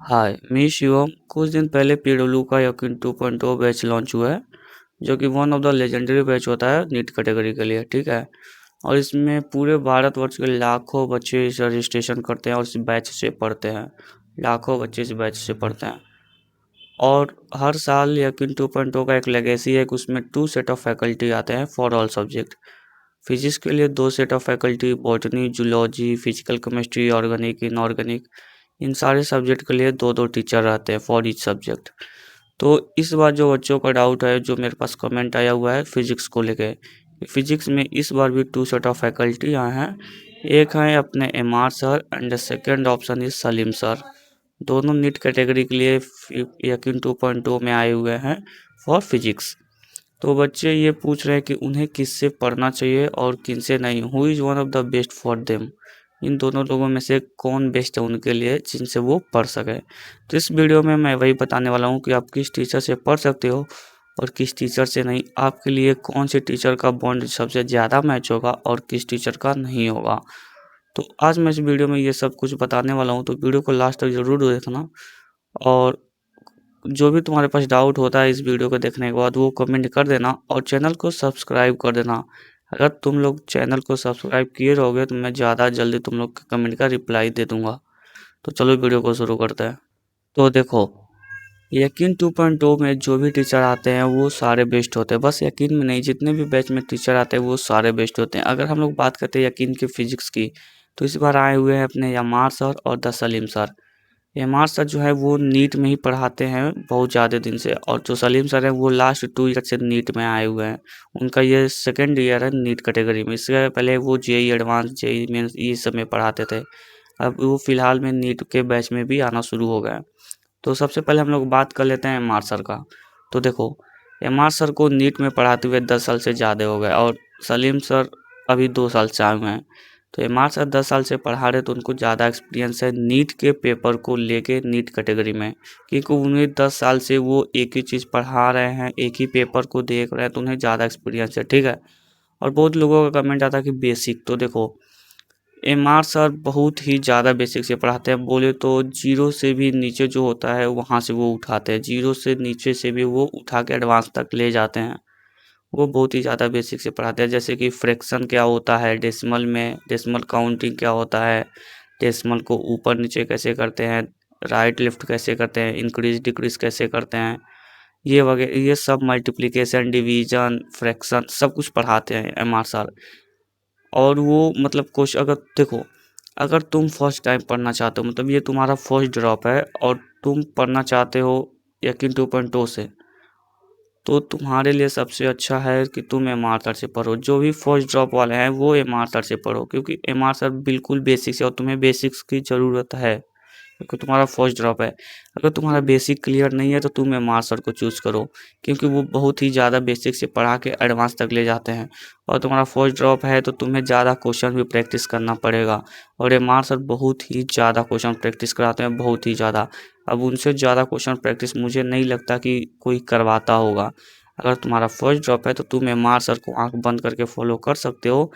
हाय, मैं शिवम। कुछ दिन पहले पीडब्ल्यू का यकीन 2.0 बैच लॉन्च हुआ है, जो कि one of the legendary batch होता है नीट कैटेगरी के लिए। ठीक है। और इसमें पूरे भारतवर्ष के लाखों बच्चे इस रजिस्ट्रेशन करते हैं और इस बैच से पढ़ते हैं। लाखों बच्चे इस बैच से पढ़ते हैं। और हर साल यकीन 2.0 का एक लेगेसी है कि उसमें 2 सेट ऑफ फैकल्टी आते हैं फॉर ऑल सब्जेक्ट। फिजिक्स के लिए 2 set of faculty, botany, zoology, physical chemistry, organic, inorganic, इन सारे सब्जेक्ट के लिए दो दो टीचर रहते हैं फॉर ईच सब्जेक्ट। तो इस बार जो बच्चों का डाउट है, जो मेरे पास कमेंट आया हुआ है फिजिक्स को लेके, फिजिक्स में इस बार भी 2 सेट ऑफ फैकल्टी आए हैं। एक है अपने M R sir and second option is Salim sir. दोनों नीट कैटेगरी के लिए यकीन 2.0 में आए हुए हैं फॉर फिजिक्स। तो बच्चे ये पूछ रहे हैं कि उन्हें किससे पढ़ना चाहिए और किनसे नहीं, who is one of the best for them. इन दोनों लोगों में से कौन बेस्ट है उनके लिए जिनसे वो पढ़ सके। तो इस वीडियो में मैं वही बताने वाला हूँ कि आप किस टीचर से पढ़ सकते हो और किस टीचर से नहीं। आपके लिए कौन से टीचर का बॉन्ड सबसे ज़्यादा मैच होगा और किस टीचर का नहीं होगा। तो आज मैं इस वीडियो में ये सब कुछ बताने वाला हूँ, तो वीडियो को लास्ट तक ज़रूर देखना। और जो भी तुम्हारे पास डाउट होता है इस वीडियो को देखने के बाद, वो कमेंट कर देना और चैनल को सब्सक्राइब कर देना। अगर तुम लोग चैनल को सब्सक्राइब किए रहोगे तो मैं ज़्यादा जल्दी तुम लोग के कमेंट का रिप्लाई दे दूंगा। तो चलो वीडियो को शुरू करते हैं। तो देखो, यकीन 2.0 में जो भी टीचर आते हैं वो सारे बेस्ट होते हैं। बस यकीन में नहीं, जितने भी बैच में टीचर आते हैं वो सारे बेस्ट होते हैं। अगर हम लोग बात करते हैं यकीन की फिजिक्स की, तो इस बार आए हुए हैं अपने यमार सर और the Salim sir. MR. Sir जो है वो नीट में ही पढ़ाते हैं बहुत ज़्यादा दिन से, और जो सलीम सर हैं वो लास्ट 2 ईयर से नीट में आए हुए हैं। उनका ये सेकंड ईयर है नीट कैटेगरी में। इससे पहले वो जेई एडवांस, जेई मेंस ये सब में पढ़ाते थे। अब वो फ़िलहाल में नीट के बैच में भी आना शुरू हो गया है। तो सबसे पहले हम लोग बात कर लेते हैं एम.आर. सर का। तो देखो, एम.आर. सर को नीट में पढ़ाते हुए 10 साल से ज़्यादा हो गए और सलीम सर अभी 2 साल से आए हुए हैं। तो एम.आर. सर 10 साल से पढ़ा रहे, तो उनको ज़्यादा एक्सपीरियंस है नीट के पेपर को लेके, नीट कैटेगरी में। क्योंकि उन्हें 10 साल से वो एक ही चीज़ पढ़ा रहे हैं, एक ही पेपर को देख रहे हैं, तो उन्हें ज़्यादा एक्सपीरियंस है। ठीक है। और बहुत लोगों का कमेंट आता है कि बेसिक, तो देखो एम.आर. सर बहुत ही ज़्यादा बेसिक से पढ़ाते हैं। बोले तो जीरो से भी नीचे जो होता है वहाँ से वो उठाते हैं, जीरो से नीचे से भी वो उठा के एडवांस तक ले जाते हैं। वो बहुत ही ज़्यादा बेसिक से पढ़ाते हैं, जैसे कि फ्रैक्शन क्या होता है, डेसिमल में डेसिमल काउंटिंग क्या होता है, डेसिमल को ऊपर नीचे कैसे करते हैं, राइट लेफ्ट कैसे करते हैं, इंक्रीज डिक्रीज कैसे करते हैं, ये वगैरह, ये सब मल्टीप्लिकेशन, डिवीजन, फ्रैक्शन सब कुछ पढ़ाते हैं एम.आर. सर। और वो मतलब कुछ, अगर देखो, अगर तुम फर्स्ट टाइम पढ़ना चाहते हो, मतलब ये तुम्हारा फर्स्ट ड्रॉप है और तुम पढ़ना चाहते हो यकीन 2.0 से, तो तुम्हारे लिए सबसे अच्छा है कि तुम एम.आर. सर से पढ़ो। जो भी फर्स्ट ड्रॉप वाले हैं वो एम.आर. सर से पढ़ो, क्योंकि एम.आर. सर बिल्कुल बेसिक्स है और तुम्हें बेसिक्स की ज़रूरत है, क्योंकि तुम्हारा फर्स्ट ड्रॉप है। अगर तुम्हारा बेसिक क्लियर नहीं है तो तुम एम.आर. सर को चूज़ करो, क्योंकि वो बहुत ही ज़्यादा बेसिक से पढ़ा के एडवांस तक ले जाते हैं। और तुम्हारा फर्स्ट ड्रॉप है तो तुम्हें ज़्यादा क्वेश्चन भी प्रैक्टिस करना पड़ेगा, और एम.आर. सर बहुत ही ज़्यादा क्वेश्चन प्रैक्टिस कराते हैं, बहुत ही ज़्यादा। अब उनसे ज़्यादा क्वेश्चन प्रैक्टिस मुझे नहीं लगता कि कोई करवाता होगा। अगर तुम्हारा फर्स्ट ड्रॉप है तो तुम एम.आर. सर को आँख बंद करके फॉलो कर सकते हो,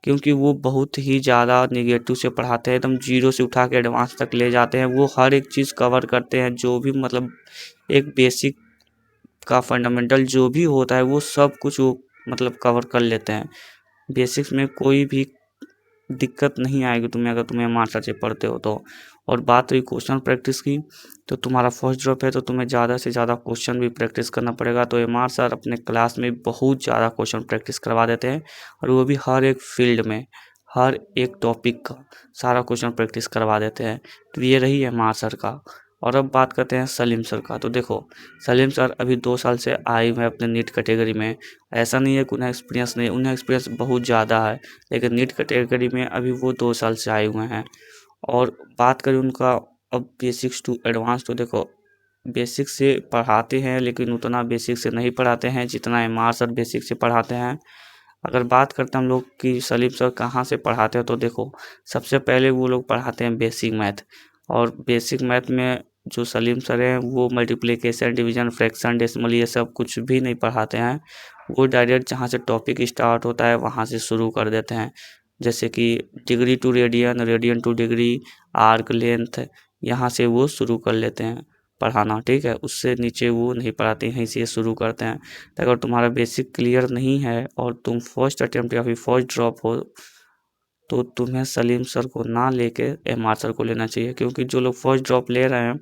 क्योंकि वो बहुत ही ज़्यादा नेगेटिव से पढ़ाते हैं, एकदम जीरो से उठा के एडवांस तक ले जाते हैं। वो हर एक चीज़ कवर करते हैं, जो भी मतलब एक बेसिक का फंडामेंटल जो भी होता है वो सब कुछ वो मतलब कवर कर लेते हैं। बेसिक्स में कोई भी दिक्कत नहीं आएगी तुम्हें, अगर तुम्हें मास्टर से पढ़ते हो तो। और बात रही क्वेश्चन प्रैक्टिस की, तो तुम्हारा फर्स्ट ड्रॉप है तो तुम्हें ज़्यादा से ज़्यादा क्वेश्चन भी प्रैक्टिस करना पड़ेगा। तो एम.आर. सर अपने क्लास में बहुत ज़्यादा क्वेश्चन प्रैक्टिस करवा देते हैं, और वो भी हर एक फील्ड में, हर एक टॉपिक का सारा क्वेश्चन प्रैक्टिस करवा देते हैं। तो ये रही एम.आर. सर का। और अब बात करते हैं सलीम सर का। तो देखो, सलीम सर अभी 2 साल से आए हुए हैं अपने नीट कैटेगरी में। ऐसा नहीं है कि उन्हें एक्सपीरियंस नहीं, उन्हें एक्सपीरियंस बहुत ज़्यादा है, लेकिन नीट कैटेगरी में अभी वो 2 साल से आए हुए हैं। और बात करें उनका अब बेसिक्स टू एडवांस, तो देखो बेसिक से पढ़ाते हैं, लेकिन उतना बेसिक से नहीं पढ़ाते हैं जितना एम.आर. सर बेसिक से पढ़ाते हैं। अगर बात करते हैं हम लोग कि सलीम सर कहाँ से पढ़ाते हैं, तो देखो सबसे पहले वो लोग पढ़ाते हैं बेसिक मैथ। और बेसिक मैथ में जो सलीम सर हैं वो मल्टीप्लिकेशन, डिवीजन, फ्रैक्शन, डेसिमल ये सब कुछ भी नहीं पढ़ाते हैं। वो डायरेक्ट जहाँ से टॉपिक स्टार्ट होता है वहाँ से शुरू कर देते हैं, जैसे कि degree to radian, radian to degree, arc length, यहाँ से वो शुरू कर लेते हैं पढ़ाना, ठीक है। उससे नीचे वो नहीं पढ़ाते, यहीं से शुरू करते हैं। तो अगर तुम्हारा बेसिक क्लियर नहीं है और तुम फर्स्ट अटेम्प्ट या फिर फर्स्ट ड्रॉप हो, तो तुम्हें सलीम सर को ना लेके एमआर सर को लेना चाहिए, क्योंकि जो लोग फर्स्ट ड्रॉप ले रहे हैं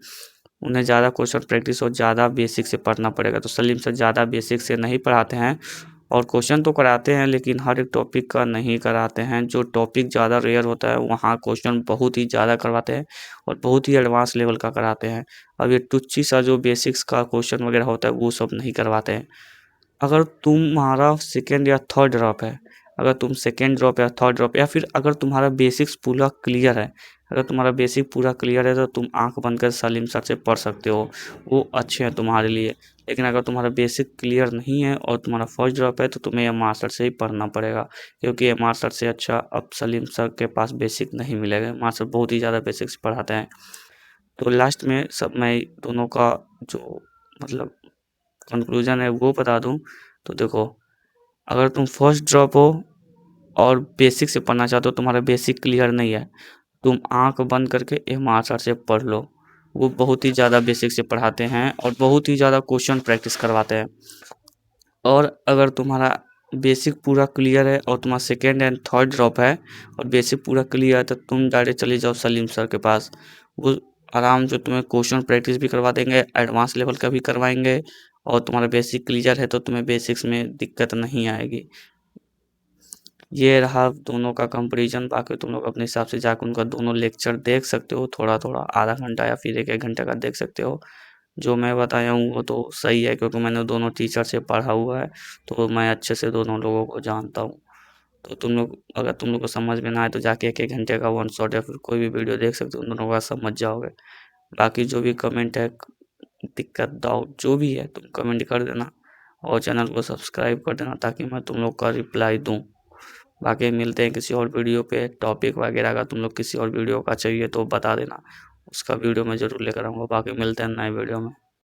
उन्हें ज़्यादा क्वेश्चन प्रैक्टिस और ज़्यादा बेसिक से पढ़ना पड़ेगा। तो सलीम सर ज़्यादा बेसिक से नहीं पढ़ाते हैं, और क्वेश्चन तो कराते हैं लेकिन हर एक टॉपिक का नहीं कराते हैं। जो टॉपिक ज़्यादा रेयर होता है वहाँ क्वेश्चन बहुत ही ज़्यादा करवाते हैं और बहुत ही एडवांस लेवल का कराते हैं। अब ये टुच्ची सा जो बेसिक्स का क्वेश्चन वगैरह होता है वो सब नहीं करवाते हैं। अगर तुम्हारा सेकेंड या थर्ड ड्रॉप है, अगर तुम सेकेंड ड्रॉप या थर्ड ड्रॉप, या फिर अगर तुम्हारा बेसिक्स पूरा क्लियर है, अगर तुम्हारा बेसिक पूरा क्लियर है तो तुम आंख बंद कर सलीम सर से पढ़ सकते हो, वो अच्छे हैं तुम्हारे लिए। लेकिन अगर तुम्हारा बेसिक क्लियर नहीं है और तुम्हारा फर्स्ट ड्रॉप है तो तुम्हें एम सर से ही पढ़ना पड़ेगा, क्योंकि एम सर से अच्छा अब सलीम सर के पास बेसिक नहीं मिलेगा। एम सर बहुत ही ज़्यादा बेसिक्स पढ़ाते हैं। तो लास्ट में सब मैं दोनों का जो मतलब कंक्लूजन है वो बता दूं, तो देखो, अगर तुम फर्स्ट ड्रॉप हो और बेसिक से पढ़ना चाहते हो, तुम्हारा बेसिक क्लियर नहीं है, तुम आंख बंद करके एम सर से पढ़ लो। वो बहुत ही ज़्यादा बेसिक से पढ़ाते हैं और बहुत ही ज़्यादा क्वेश्चन प्रैक्टिस करवाते हैं। और अगर तुम्हारा बेसिक पूरा क्लियर है और तुम्हारा सेकेंड एंड थर्ड ड्रॉप है और बेसिक पूरा क्लियर है, तो तुम डायरेक्ट चले जाओ सलीम सर के पास। वो आराम से तुम्हें क्वेश्चन प्रैक्टिस भी करवा देंगे, एडवांस लेवल का भी करवाएंगे, और तुम्हारा बेसिक क्लियर है तो तुम्हें बेसिक्स में दिक्कत नहीं आएगी। ये रहा दोनों का कंपैरिजन। बाकी तुम लोग अपने हिसाब से जाकर उनका दोनों लेक्चर देख सकते हो, थोड़ा थोड़ा आधा घंटा या फिर एक घंटे का देख सकते हो। जो मैं बताया हूँ वो तो सही है, क्योंकि मैंने दोनों टीचर से पढ़ा हुआ है, तो मैं अच्छे से दोनों लोगों को जानता हूँ। तो तुम लोग, अगर तुम लोग को समझ में ना आए तो जाके एक घंटे का वन शॉट या फिर कोई भी वीडियो देख सकते हो, उन दोनों का समझ जाओगे। बाकी जो भी कमेंट है, दिक्कत, डाउट जो भी है, तुम कमेंट कर देना और चैनल को सब्सक्राइब कर देना ताकि मैं तुम लोग का रिप्लाई दूँ। बाकी मिलते हैं किसी और वीडियो पे। टॉपिक वगैरह का तुम लोग किसी और वीडियो का चाहिए तो बता देना, उसका वीडियो मैं ज़रूर लेकर आऊँगा। बाकी मिलते हैं नए वीडियो में।